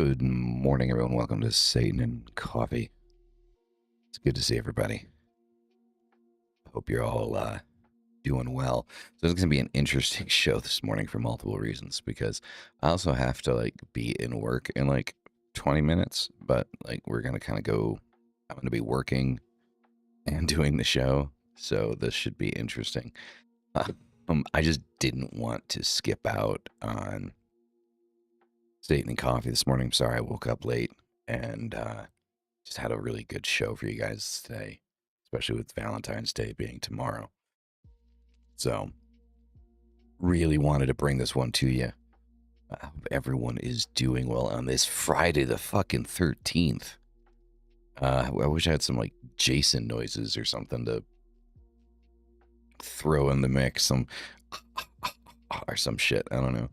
Good morning, everyone. Welcome to Satan and Coffee. It's good to see everybody. Hope you're all doing well. So it's going to be an interesting show this morning for multiple reasons, because I also have to be in work in 20 minutes, but we're going to kind of go. I'm going to be working and doing the show, so this should be interesting. I just didn't want to skip out on Satan and Coffee this morning. I'm sorry I woke up late and just had a really good show for you guys today, especially with Valentine's Day being tomorrow. So, really wanted to bring this one to you. I hope everyone is doing well on this Friday the fucking 13th. I wish I had some Jason noises or something to throw in the mix, some or some shit. I don't know.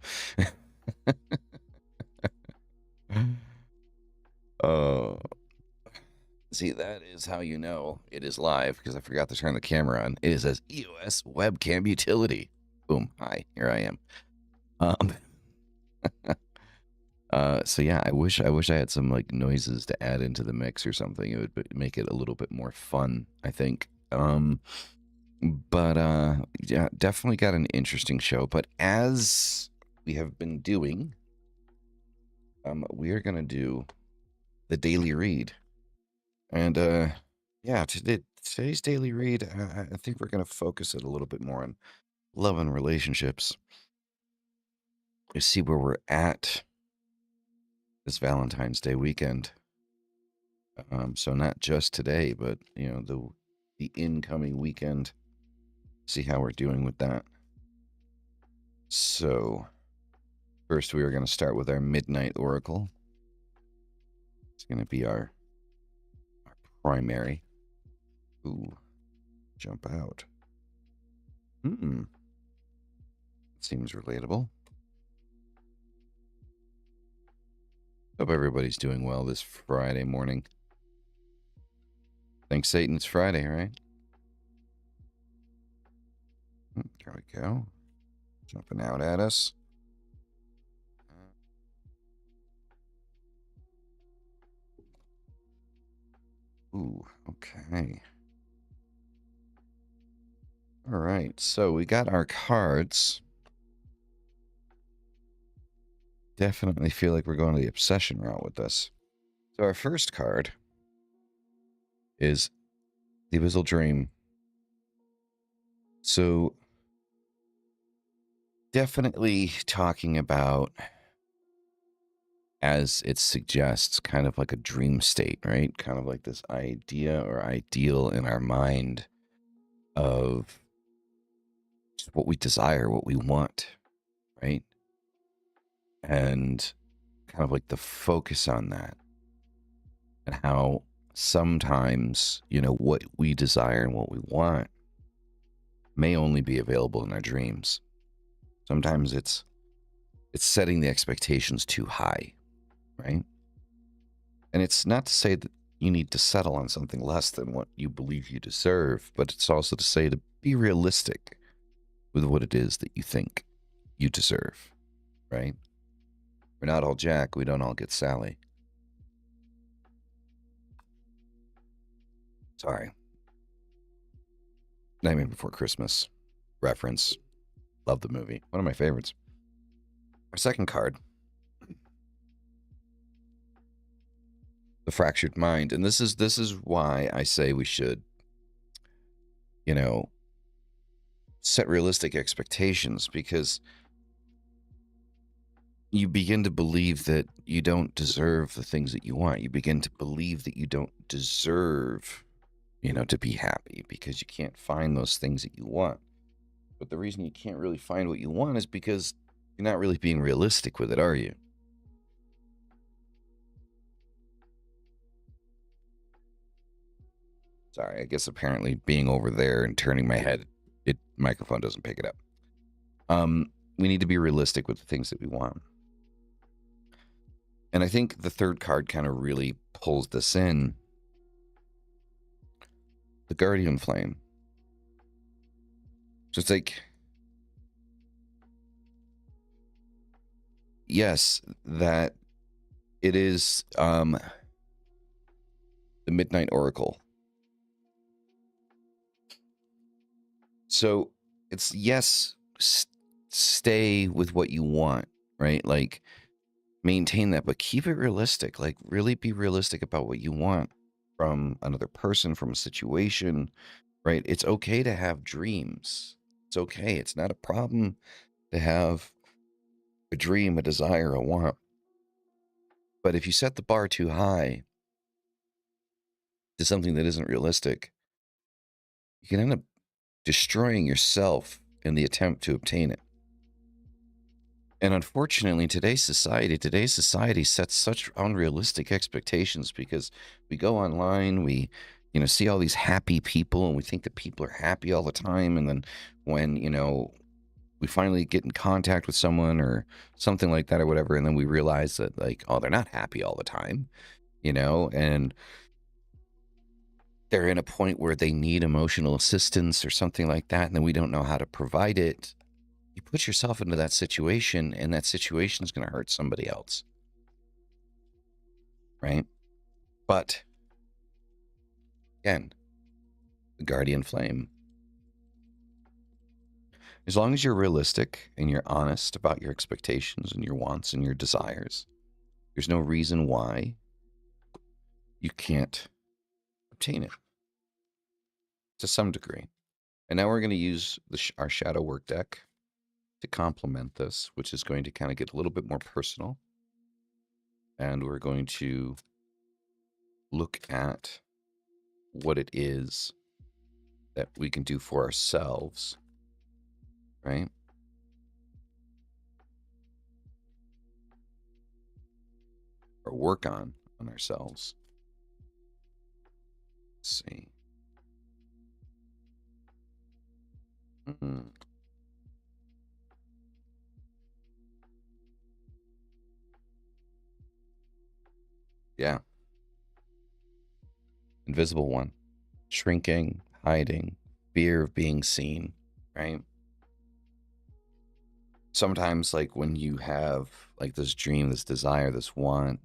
See, that is how you know it is live, because I forgot to turn the camera on. It is as EOS webcam utility. Boom. Hi, here I am. So yeah, I wish I had some noises to add into the mix or something. It would make it a little bit more fun, I think. But yeah, definitely got an interesting show. But as we have been doing, we are gonna do the daily read. And yeah, today's daily read, I think we're going to focus it a little bit more on love and relationships. You see where we're at this Valentine's Day weekend. So not just today, but the incoming weekend. See how we're doing with that. So first, we are going to start with our midnight oracle. It's going to be our primary. Ooh, jump out. Seems relatable. Hope everybody's doing well this Friday morning. Thanks, Satan. It's Friday, right? There we go. Jumping out at us. Ooh, okay. All right, so we got our cards. Definitely feel like we're going to the obsession route with this. So our first card is the Abyssal Dream. So definitely talking about, as it suggests, kind of like a dream state, right? Kind of like this idea or ideal in our mind of just what we desire, what we want, right? And kind of like the focus on that, and how sometimes, what we desire and what we want may only be available in our dreams. Sometimes it's setting the expectations too high, right? And it's not to say that you need to settle on something less than what you believe you deserve, but it's also to say to be realistic with what it is that you think you deserve, right? We're not all Jack, we don't all get Sally. Sorry. Nightmare Before Christmas reference. Love the movie. One of my favorites. Our second card, the Fractured Mind. And this is why I say we should, set realistic expectations, because you begin to believe that you don't deserve the things that you want. You begin to believe that you don't deserve, to be happy, because you can't find those things that you want. But the reason you can't really find what you want is because you're not really being realistic with it, are you? Sorry, I guess apparently being over there and turning my head, microphone doesn't pick it up. We need to be realistic with the things that we want. And I think the third card kind of really pulls this in. The Guardian Flame. So it's like, yes, that It is the Midnight Oracle. So it's, yes, stay with what you want, right? Like, maintain that, but keep it realistic. Like, really be realistic about what you want from another person, from a situation, right? It's okay to have dreams. It's okay. It's not a problem to have a dream, a desire, a want. But if you set the bar too high to something that isn't realistic, you can end up destroying yourself in the attempt to obtain it. And unfortunately, today's society sets such unrealistic expectations, because we go online, we, see all these happy people, and we think that people are happy all the time. And then when, we finally get in contact with someone or something like that or whatever, and then we realize that, like, oh, they're not happy all the time, and they're in a point where they need emotional assistance or something like that, and then we don't know how to provide it. You put yourself into that situation, and that situation is going to hurt somebody else, right? But again, the guardian flame. As long as you're realistic and you're honest about your expectations and your wants and your desires, there's no reason why you can't obtain it to some degree. And now we're going to use our shadow work deck to complement this, which is going to kind of get a little bit more personal. And we're going to look at what it is that we can do for ourselves, right? Or work on ourselves. Let's see. Yeah. Invisible one. Shrinking, hiding, fear of being seen, right? Sometimes, like, when you have, like, this dream, this desire, this want,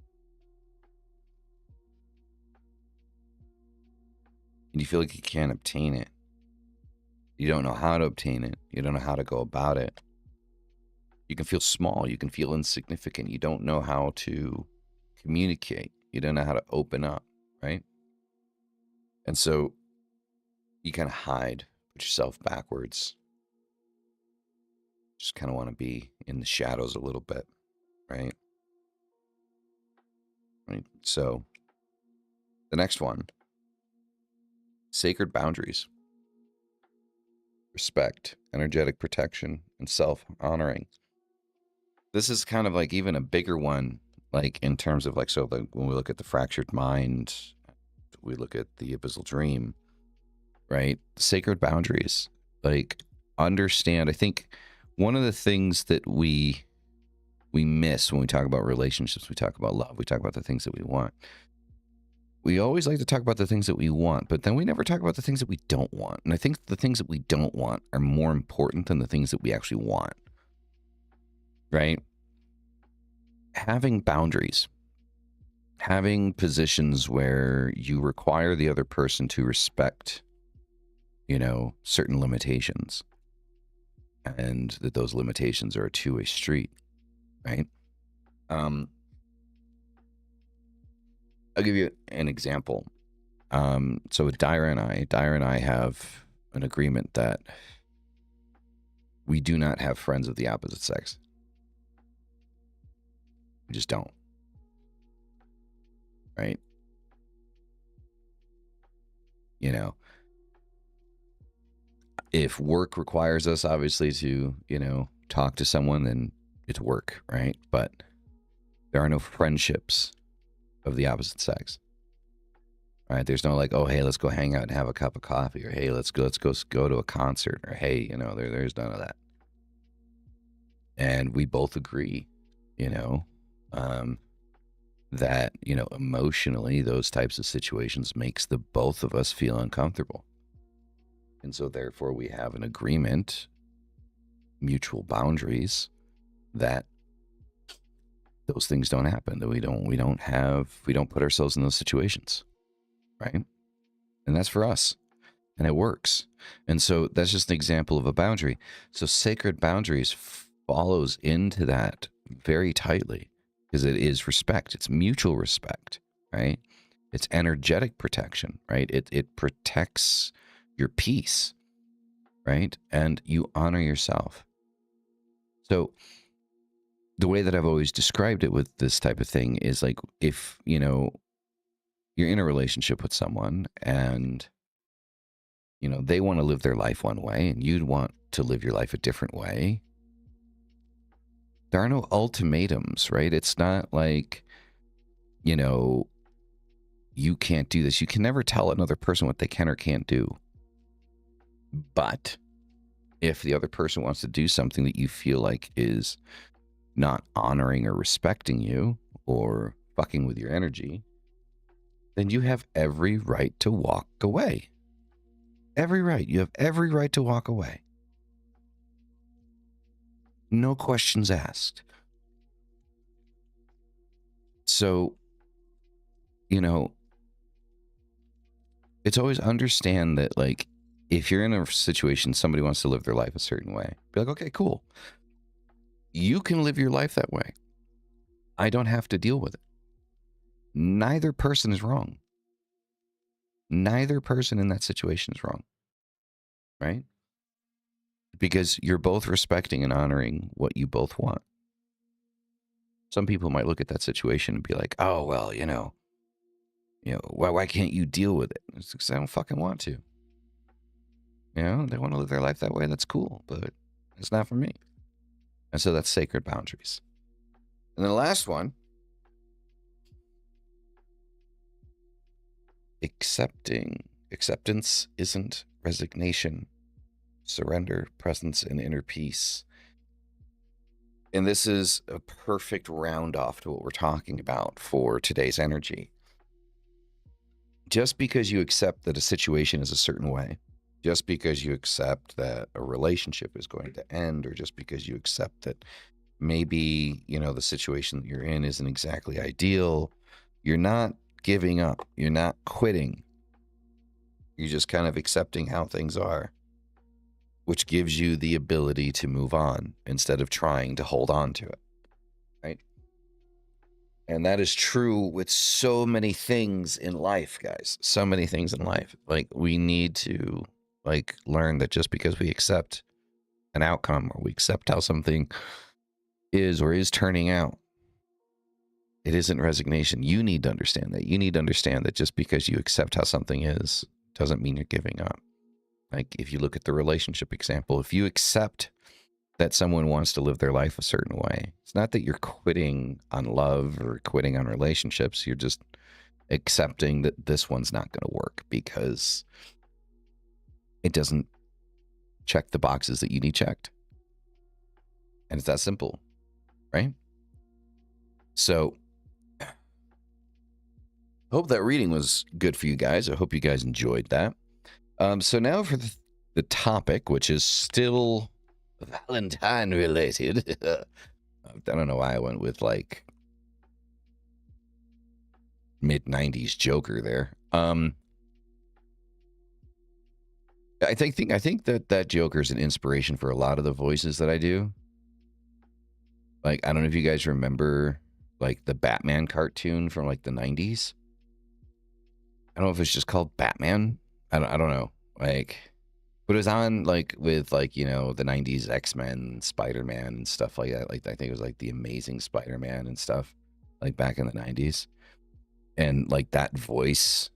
and you feel like you can't obtain it. You don't know how to obtain it. You don't know how to go about it. You can feel small. You can feel insignificant. You don't know how to communicate. You don't know how to open up, right? And so you kind of hide, put yourself backwards. Just kind of want to be in the shadows a little bit, right? Right. So the next one, sacred boundaries, respect, energetic protection, and self-honoring. This is kind of like even a bigger one, like in terms of, like, so when we look at the fractured mind, we look at the abyssal dream, right? Sacred boundaries, like, understand. I think one of the things that we miss when we talk about relationships, we talk about love, we talk about the things that we want. We always like to talk about the things that we want, but then we never talk about the things that we don't want. And I think the things that we don't want are more important than the things that we actually want, right? Having boundaries, having positions where you require the other person to respect, certain limitations, and that those limitations are a two-way street, right? I'll give you an example. So with Dyra and I have an agreement that we do not have friends of the opposite sex. We just don't. Right? If work requires us, obviously, to, talk to someone, then it's work, right? But there are no friendships of the opposite sex. Right? There's no, like, oh, hey, let's go hang out and have a cup of coffee, or hey, let's go to a concert, or hey, there's none of that. And we both agree, that, emotionally, those types of situations makes the both of us feel uncomfortable. And so therefore we have an agreement, mutual boundaries, that those things don't happen, that we don't put ourselves in those situations, right? And that's for us, and it works. And so that's just an example of a boundary. So sacred boundaries follows into that very tightly, because it is respect. It's mutual respect, right? It's energetic protection, right? It protects your peace, right? And you honor yourself. So the way that I've always described it with this type of thing is like, if, you know, you're in a relationship with someone and, you know, they want to live their life one way and you'd want to live your life a different way, there are no ultimatums, right? It's not like, you know, you can't do this. You can never tell another person what they can or can't do. But if the other person wants to do something that you feel like is not honoring or respecting you or fucking with your energy, then you have every right to walk away. Every right. You have every right to walk away. No questions asked. So, you know, it's always understand that, like, if you're in a situation, somebody wants to live their life a certain way, be like, okay, cool. You can live your life that way. I don't have to deal with it. Neither person is wrong. Neither person in that situation is wrong, right? Because you're both respecting and honoring what you both want. Some people might look at that situation and be like, oh, well, you know, why can't you deal with it? It's because I don't fucking want to. You know, they want to live their life that way. That's cool, but it's not for me. And so that's sacred boundaries. And then the last one, acceptance isn't resignation, surrender, presence, and inner peace. And this is a perfect round off to what we're talking about for today's energy. Just because you accept that a situation is a certain way, just because you accept that a relationship is going to end, or just because you accept that maybe, you know, the situation that you're in isn't exactly ideal, you're not giving up. You're not quitting. You're just kind of accepting how things are, which gives you the ability to move on instead of trying to hold on to it, right? And that is true with so many things in life, guys. So many things in life. Like, we need to, like, learn that just because we accept an outcome, or we accept how something is or is turning out, it isn't resignation. You need to understand that. You need to understand that just because you accept how something is doesn't mean you're giving up. Like, if you look at the relationship example, if you accept that someone wants to live their life a certain way, it's not that you're quitting on love or quitting on relationships. You're just accepting that this one's not going to work because it doesn't check the boxes that you need checked. And it's that simple, right? So I hope that reading was good for you guys. I hope you guys enjoyed that. So now for the topic, which is still Valentine related. I don't know why I went with like mid-90s Joker there. I think that Joker is an inspiration for a lot of the voices that I do. Like, I don't know if you guys remember like the Batman cartoon from like the 90s. I don't know if it's just called Batman. I don't know. Like, but it was on like with like, you know, the 90s X-Men, Spider-Man and stuff like that. Like, I think it was like the Amazing Spider-Man and stuff, like back in the 90s. And like that voice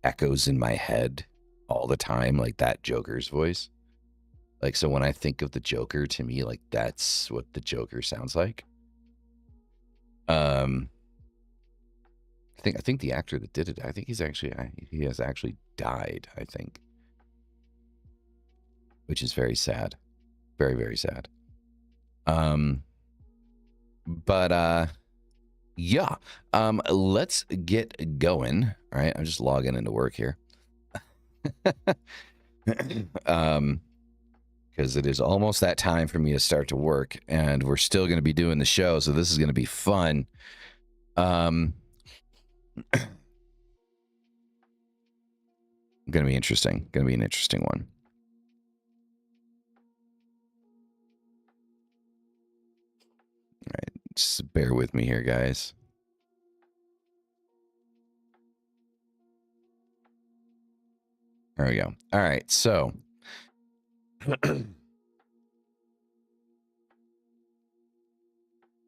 echoes in my head all the time, like that Joker's voice. Like, so when I think of the Joker, to me, like, that's what the Joker sounds like. I think the actor that did it, I think he has actually died, I think. Which is very sad. Very, very sad. Yeah. Let's get going. All right. I'm just logging into work here. Because because it is almost that time for me to start to work, and we're still going to be doing the show, so this is going to be fun. Going to be interesting. Going to be an interesting one. All right, just bear with me here, guys. There we go. All right, so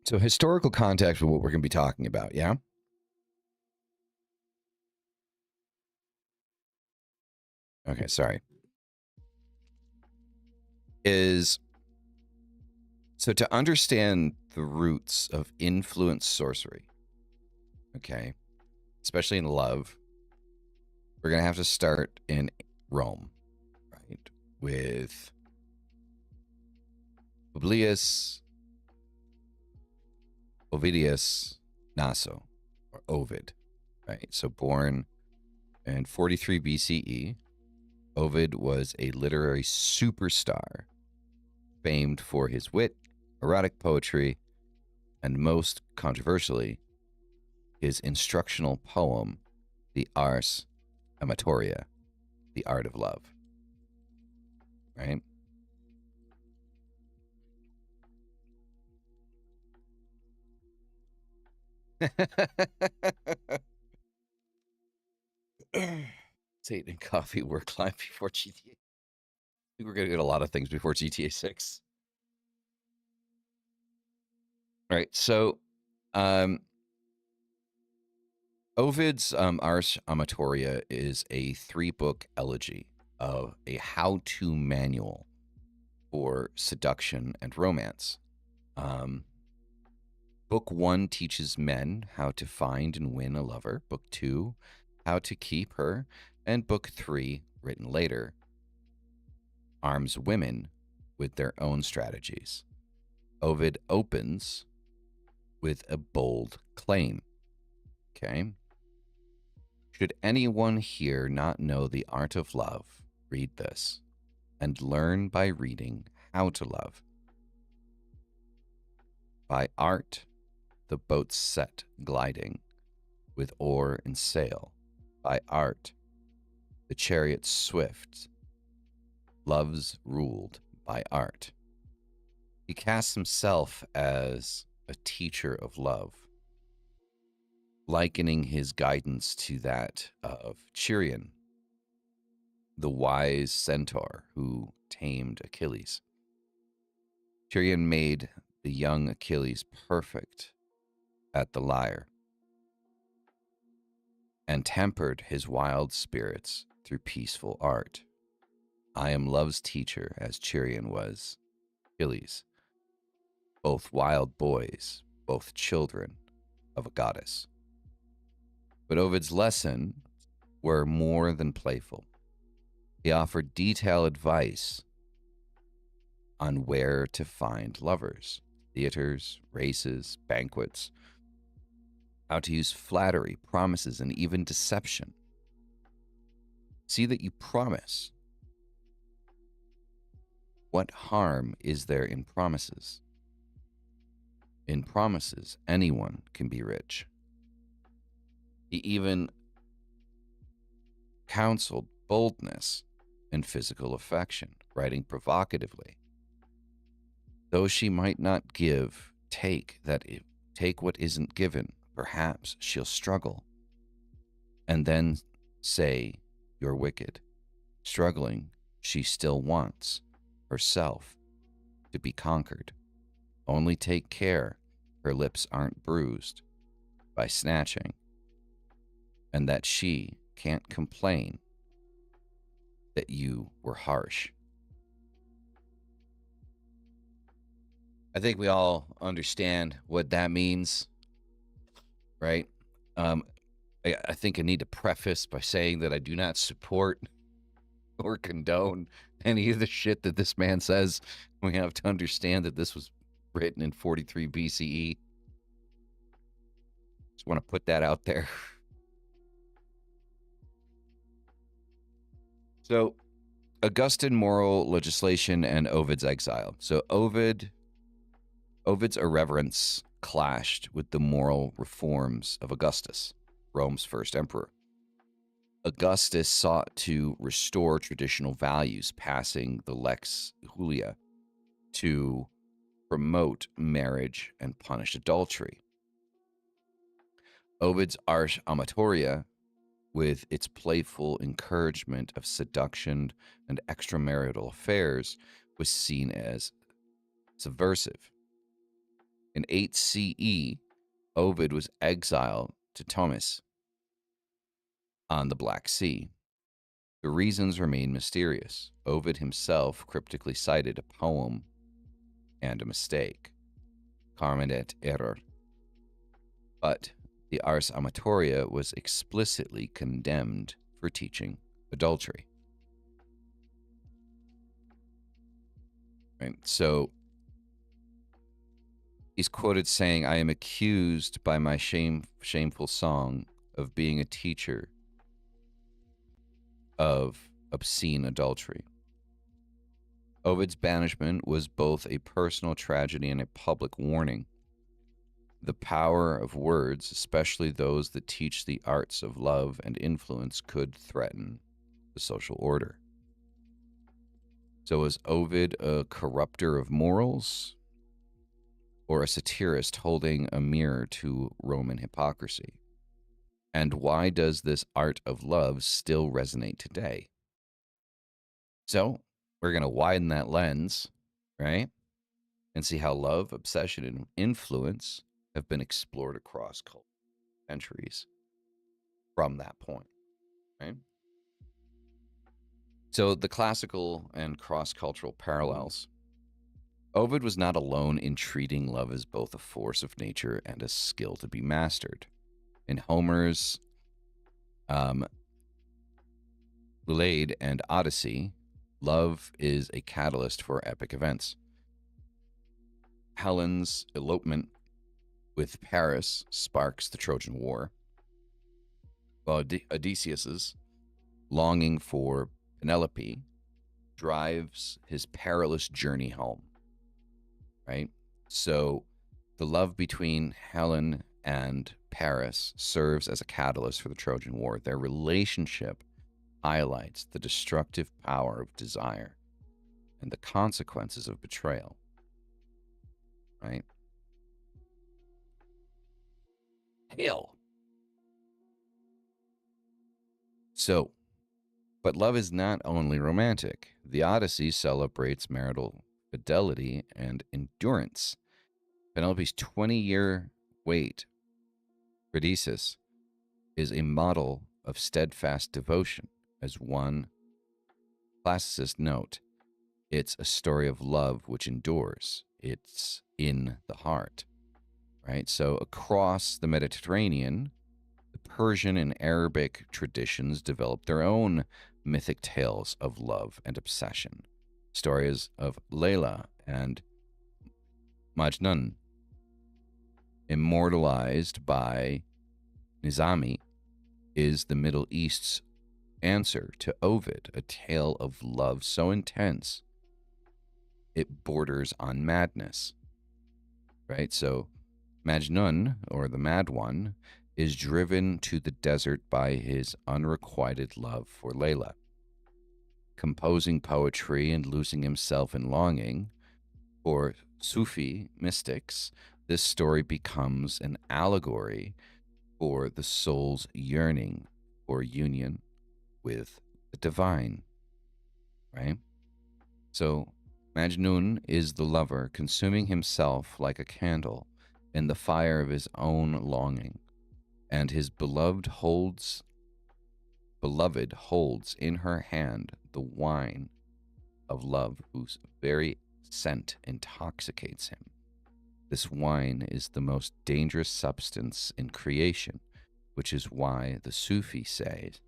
so historical context for what we're going to be talking about, yeah? Okay, sorry. So to understand the roots of influence sorcery, okay, especially in love, we're going to have to start in Rome, right? With Publius Ovidius Naso, or Ovid, right? So born in 43 BCE, Ovid was a literary superstar, famed for his wit, erotic poetry, and most controversially, his instructional poem, the Ars Amatoria, the art of love, right? Satan and coffee work live before GTA. I think we're going to get a lot of things before GTA 6. All right, so Ovid's Ars Amatoria is a 3-book elegy of a how-to manual for seduction and romance. Book 1 teaches men how to find and win a lover. Book 2, how to keep her. And Book 3, written later, arms women with their own strategies. Ovid opens with a bold claim. Okay. Should anyone here not know the art of love, read this and learn by reading how to love. By art, the boat's set gliding with oar and sail. By art, the chariot's swift. Love's ruled by art. He casts himself as a teacher of love, likening his guidance to that of Cheiron, the wise centaur who tamed Achilles. Cheiron made the young Achilles perfect at the lyre and tempered his wild spirits through peaceful art. I am love's teacher, as Cheiron was Achilles, both wild boys, both children of a goddess. But Ovid's lesson were more than playful. He offered detailed advice on where to find lovers, theaters, races, banquets, how to use flattery, promises, and even deception. See that you promise. What harm is there in promises? In promises, anyone can be rich. He even counseled boldness and physical affection, writing provocatively. Though she might not give, take what isn't given. Perhaps she'll struggle. And then say, you're wicked. Struggling, she still wants herself to be conquered. Only take care her lips aren't bruised by snatching, and that she can't complain that you were harsh. I think we all understand what that means, right? I think I need to preface by saying that I do not support or condone any of the shit that this man says. We have to understand that this was written in 43 BCE. Just want to put that out there. So Augustan moral legislation and Ovid's exile. So Ovid's irreverence clashed with the moral reforms of Augustus, Rome's first emperor. Augustus sought to restore traditional values, passing the Lex Julia to promote marriage and punish adultery. Ovid's Ars Amatoria, with its playful encouragement of seduction and extramarital affairs, was seen as subversive. In 8 CE, Ovid was exiled to Tomis on the Black Sea. The reasons remain mysterious. Ovid himself cryptically cited a poem and a mistake, carmen et error. But the Ars Amatoria was explicitly condemned for teaching adultery. Right? So he's quoted saying, "I am accused by my shameful song of being a teacher of obscene adultery." Ovid's banishment was both a personal tragedy and a public warning. The power of words, especially those that teach the arts of love and influence, could threaten the social order. So was Ovid a corrupter of morals or a satirist holding a mirror to Roman hypocrisy? And why does this art of love still resonate today? So we're going to widen that lens, right? And see how love, obsession, and influence have been explored across centuries from that point, right? So the classical and cross-cultural parallels. Ovid was not alone in treating love as both a force of nature and a skill to be mastered. In Homer's Iliad and Odyssey, love is a catalyst for epic events. Helen's elopement with Paris sparks the Trojan War, while Odysseus's longing for Penelope drives his perilous journey home, right? So the love between Helen and Paris serves as a catalyst for the Trojan War. Their relationship highlights the destructive power of desire and the consequences of betrayal, right? Hell. So, but love is not only romantic. The Odyssey celebrates marital fidelity and endurance. Penelope's 20-year wait for Odysseus is a model of steadfast devotion. As one classicist note, it's a story of love which endures. It's in the heart, right? So across the Mediterranean, the Persian and Arabic traditions developed their own mythic tales of love and obsession. Stories of Layla and Majnun, immortalized by Nizami, is the Middle East's answer to Ovid, a tale of love so intense it borders on madness, right? So Majnun, or the Mad One, is driven to the desert by his unrequited love for Layla. Composing poetry and losing himself in longing, for Sufi mystics, this story becomes an allegory for the soul's yearning for union with the divine, right? So Majnun is the lover consuming himself like a candle in the fire of his own longing, and his beloved holds in her hand the wine of love, whose very scent intoxicates him. This wine is the most dangerous substance in creation, which is why the Sufi says,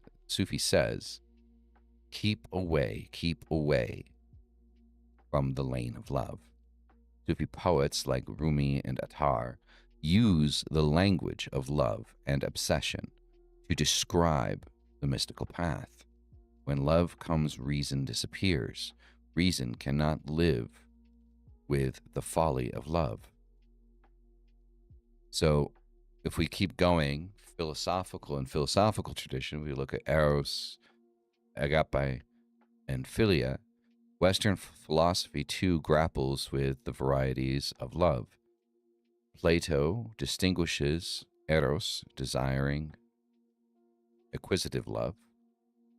keep away from the lane of love. Sufi poets like Rumi and Attar use the language of love and obsession to describe the mystical path. When love comes, reason disappears. Reason cannot live with the folly of love. So if we keep going philosophical tradition, we look at eros, agape, and philia. Western philosophy too grapples with the varieties of love. Plato distinguishes eros, desiring, acquisitive love,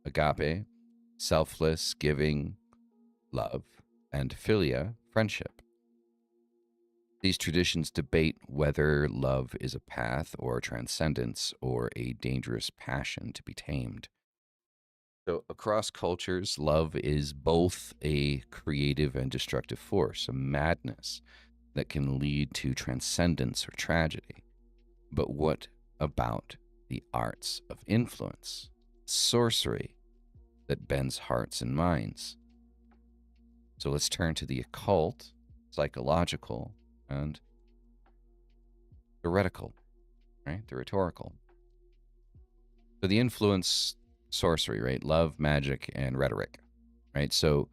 agape, selfless, giving love, and philia, friendship. These traditions debate whether love is a path or a transcendence or a dangerous passion to be tamed. So, across cultures, love is both a creative and destructive force, a madness that can lead to transcendence or tragedy. But what about the arts of influence, sorcery that bends hearts and minds? So, let's turn to the occult, psychological, and heretical, right? The rhetorical. So, the influence, sorcery, right? Love, magic, and rhetoric, right? So,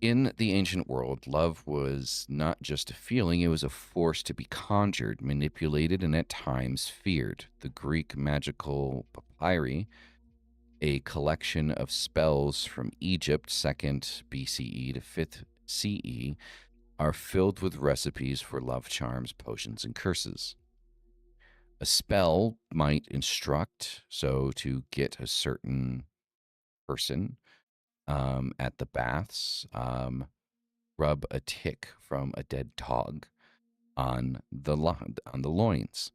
in the ancient world, love was not just a feeling, it was a force to be conjured, manipulated, and at times feared. The Greek magical papyri, a collection of spells from Egypt, 2nd BCE to 5th CE, are filled with recipes for love charms, potions, and curses. A spell might instruct, so to get a certain person at the baths, rub a tick from a dead dog on the loins,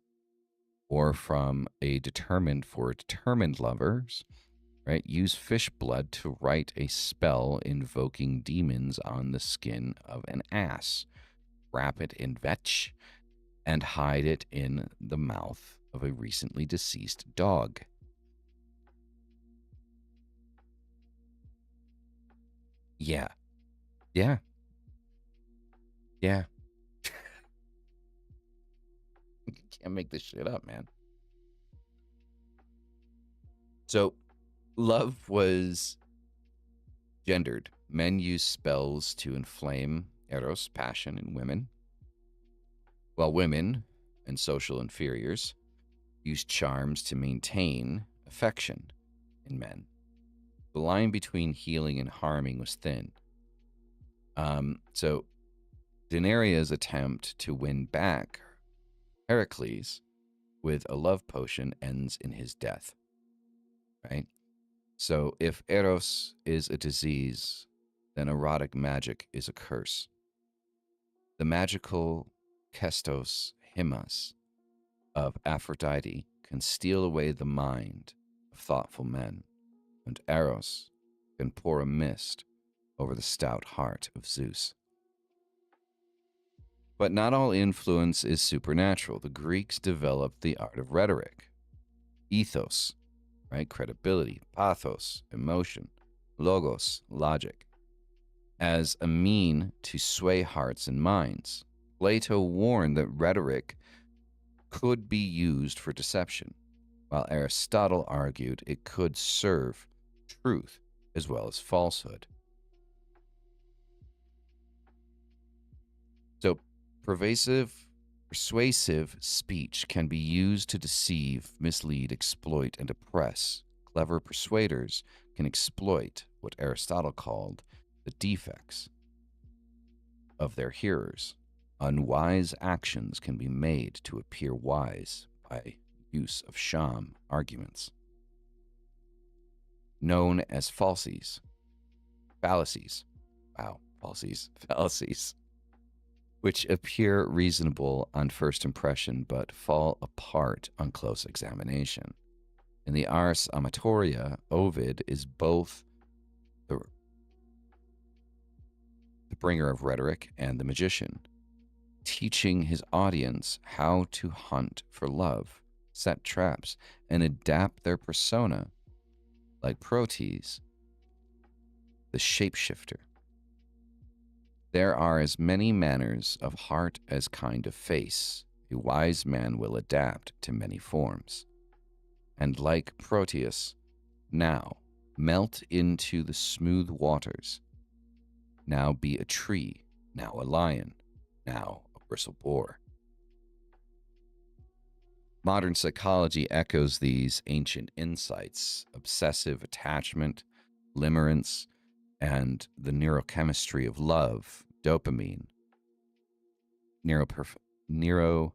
or from a determined lovers, right? Use fish blood to write a spell invoking demons on the skin of an ass. Wrap it in vetch and hide it in the mouth of a recently deceased dog. Yeah. Yeah. Yeah. You can't make this shit up, man. So, love was gendered. Men used spells to inflame eros, passion, in women, while women and social inferiors used charms to maintain affection in men. The line between healing and harming was thin. So, Denaria's attempt to win back Heracles with a love potion ends in his death, right? So, if eros is a disease, then erotic magic is a curse. The magical kestos himas of Aphrodite can steal away the mind of thoughtful men, and Eros can pour a mist over the stout heart of Zeus. But not all influence is supernatural. The Greeks developed the art of rhetoric, ethos, right? Credibility, pathos, emotion, logos, logic, as a mean to sway hearts and minds. Plato warned that rhetoric could be used for deception, while Aristotle argued it could serve truth as well as falsehood. So, persuasive speech can be used to deceive, mislead, exploit, and oppress. Clever persuaders can exploit what Aristotle called the defects of their hearers. Unwise actions can be made to appear wise by use of sham arguments, known as fallacies. Fallacies. Wow, fallacies. Which appear reasonable on first impression but fall apart on close examination. In the Ars Amatoria, Ovid is both the bringer of rhetoric and the magician, teaching his audience how to hunt for love, set traps, and adapt their persona, like Proteus, the shapeshifter. There are as many manners of heart as kind of face. A wise man will adapt to many forms. And like Proteus, now Melt into the smooth waters. Now be a tree, now a lion, now a bristle boar. Modern psychology echoes these ancient insights: obsessive attachment, limerence, and the neurochemistry of love, dopamine, neurophenephrine,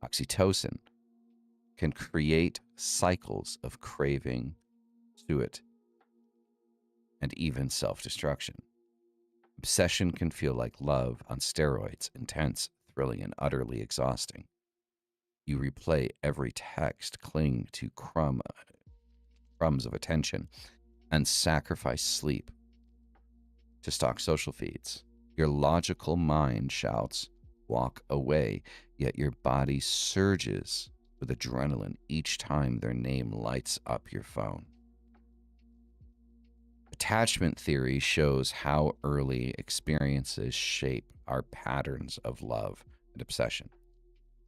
oxytocin, can create cycles of craving, suet, and even self-destruction. Obsession can feel like love on steroids, intense, thrilling, and utterly exhausting. You replay every text, cling to crumbs of attention, and sacrifice sleep to stalk social feeds. Your logical mind shouts, walk away, yet your body surges with adrenaline each time their name lights up your phone. Attachment theory shows how early experiences shape our patterns of love and obsession.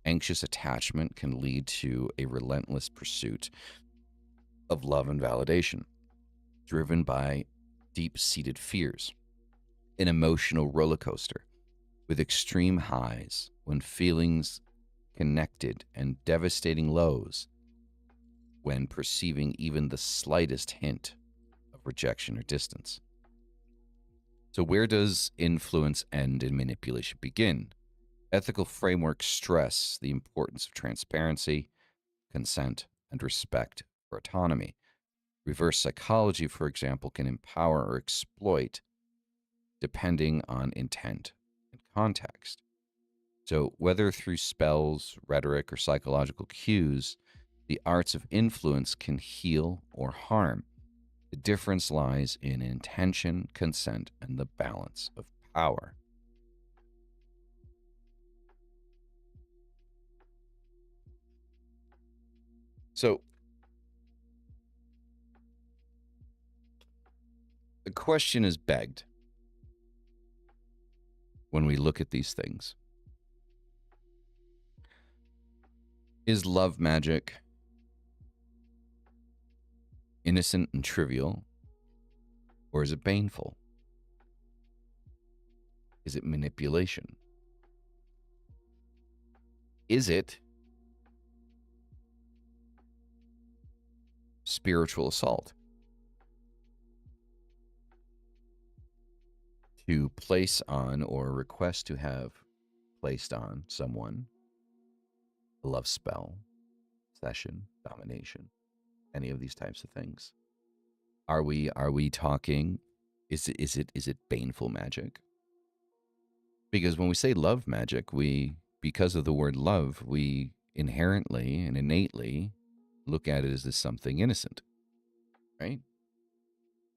Anxious attachment can lead to a relentless pursuit of love and validation, driven by deep-seated fears, an emotional roller coaster with extreme highs when feelings connected and devastating lows when perceiving even the slightest hint of rejection or distance. So where does influence end and manipulation begin? Ethical frameworks stress the importance of transparency, consent, and respect for autonomy. Reverse psychology, for example, can empower or exploit depending on intent and context. So whether through spells, rhetoric, or psychological cues, the arts of influence can heal or harm. The difference lies in intention, consent, and the balance of power. So the question is begged when we look at these things. Is love magic innocent and trivial, or is it baneful? Is it manipulation? Is it spiritual assault? To place on or request to have placed on someone a love spell, possession, domination, any of these types of things. Are we talking, is it baneful magic? Because when we say love magic, because of the word love, we inherently and innately look at it as this something innocent, right?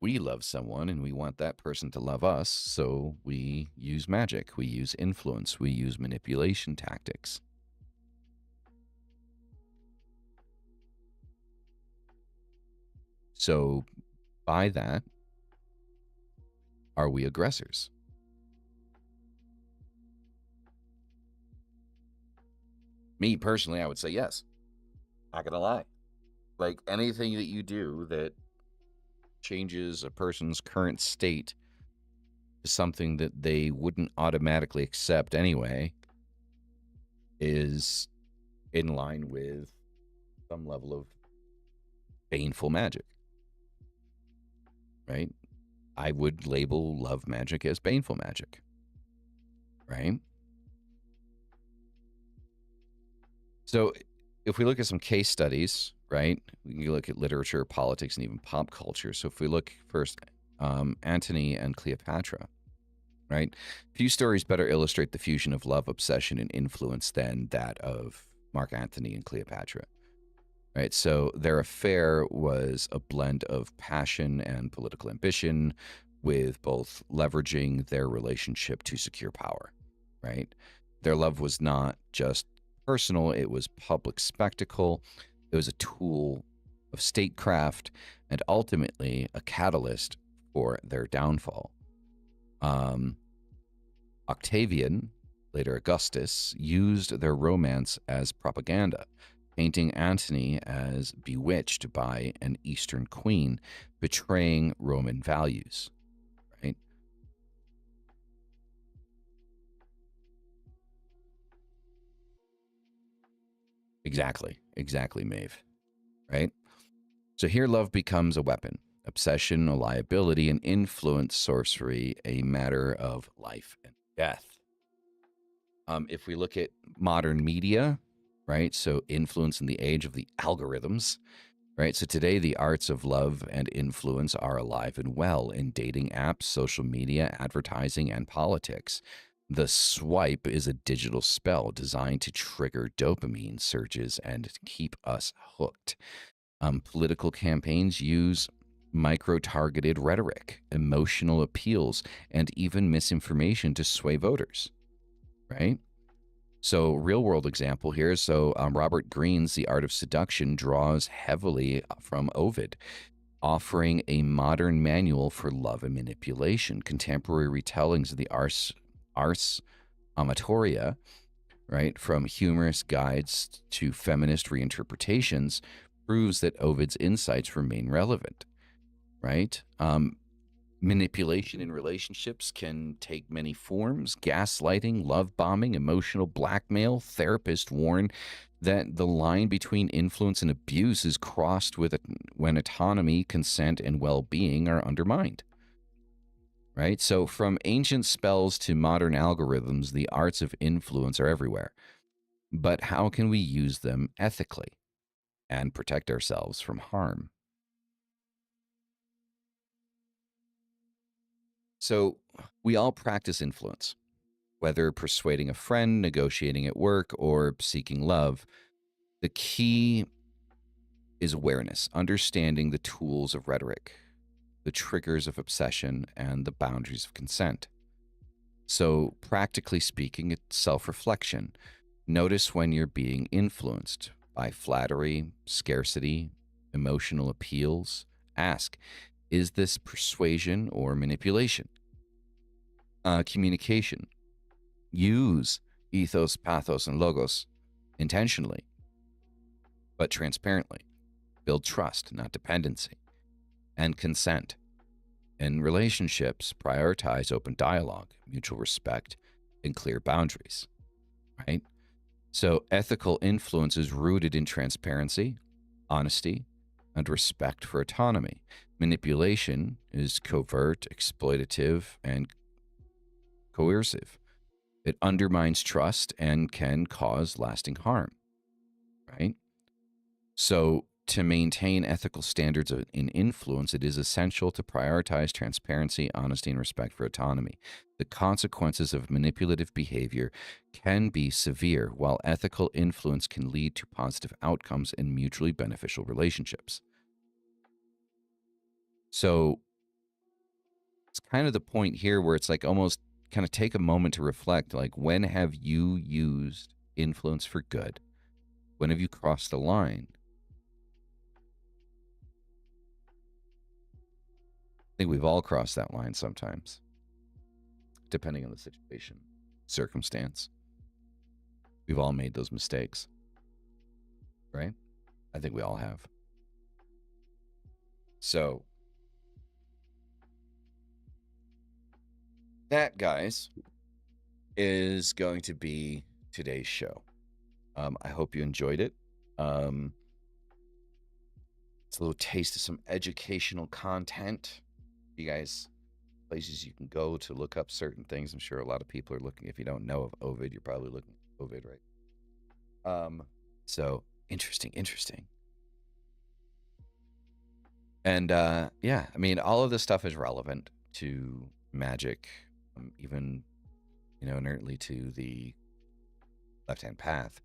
We love someone and we want that person to love us, so we use magic, we use influence, we use manipulation tactics. So by that, are we aggressors? Me personally, I would say yes. Not gonna lie. Like anything that you do that changes a person's current state to something that they wouldn't automatically accept anyway is in line with some level of baneful magic, right? I would label love magic as baneful magic, right? So if we look at some case studies, right, we can look at literature, politics, and even pop culture. So if we look first, Antony and Cleopatra, right? Few stories better illustrate the fusion of love, obsession, and influence than that of Mark Antony and Cleopatra, right? So their affair was a blend of passion and political ambition, with both leveraging their relationship to secure power, right? Their love was not just personal, it was public spectacle. It was a tool of statecraft and ultimately a catalyst for their downfall. Octavian, later Augustus, used their romance as propaganda, painting Antony as bewitched by an Eastern queen, betraying Roman values, right? Exactly, Maeve, right? So here love becomes a weapon, obsession, a liability, and influence, sorcery, a matter of life and death. If we look at modern media, right? So influence in the age of the algorithms, right? So today the arts of love and influence are alive and well in dating apps, social media, advertising, and politics. The swipe is a digital spell designed to trigger dopamine surges and keep us hooked. Political campaigns use micro-targeted rhetoric, emotional appeals, and even misinformation to sway voters, right? So, real world example here. So, Robert Greene's The Art of Seduction draws heavily from Ovid, offering a modern manual for love and manipulation. Contemporary retellings of the Ars Amatoria, right, from humorous guides to feminist reinterpretations, proves that Ovid's insights remain relevant, right? Manipulation in relationships can take many forms: gaslighting, love bombing, emotional blackmail. Therapists warn that the line between influence and abuse is crossed when autonomy, consent, and well-being are undermined. Right? So from ancient spells to modern algorithms, the arts of influence are everywhere. But how can we use them ethically and protect ourselves from harm? So we all practice influence, whether persuading a friend, negotiating at work, or seeking love. The key is awareness, understanding the tools of rhetoric, the triggers of obsession, and the boundaries of consent. So, practically speaking, it's self reflection. Notice when you're being influenced by flattery, scarcity, emotional appeals. Ask, is this persuasion or manipulation? Communication. Use ethos, pathos, and logos intentionally, but transparently. Build trust, not dependency. And consent. In relationships, prioritize open dialogue, mutual respect, and clear boundaries, right? So ethical influence is rooted in transparency, honesty, and respect for autonomy. Manipulation is covert, exploitative, and coercive. It undermines trust and can cause lasting harm, right? So, to maintain ethical standards in influence, it is essential to prioritize transparency, honesty, and respect for autonomy. The consequences of manipulative behavior can be severe, while ethical influence can lead to positive outcomes in mutually beneficial relationships. So, it's kind of the point here where it's like almost kind of take a moment to reflect, like, when have you used influence for good? When have you crossed the line? I think we've all crossed that line sometimes, depending on the situation, circumstance. We've all made those mistakes, right? I think we all have. So, that, guys, is going to be today's show. I hope you enjoyed it. It's a little taste of some educational content. You guys, places you can go to look up certain things. I'm sure a lot of people are looking. If you don't know of Ovid, you're probably looking at Ovid, right? So interesting. And yeah, I mean, all of this stuff is relevant to magic, even, inertly to the left-hand path.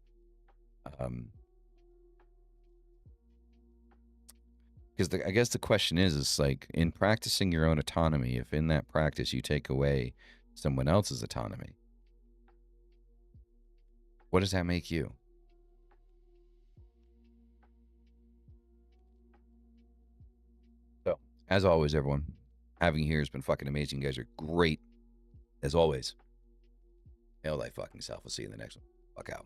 Because I guess the question is like, in practicing your own autonomy, if in that practice you take away someone else's autonomy, what does that make you? So, as always, everyone, having you here has been fucking amazing. You guys are great, as always. Hail thy fucking self. We'll see you in the next one. Fuck out.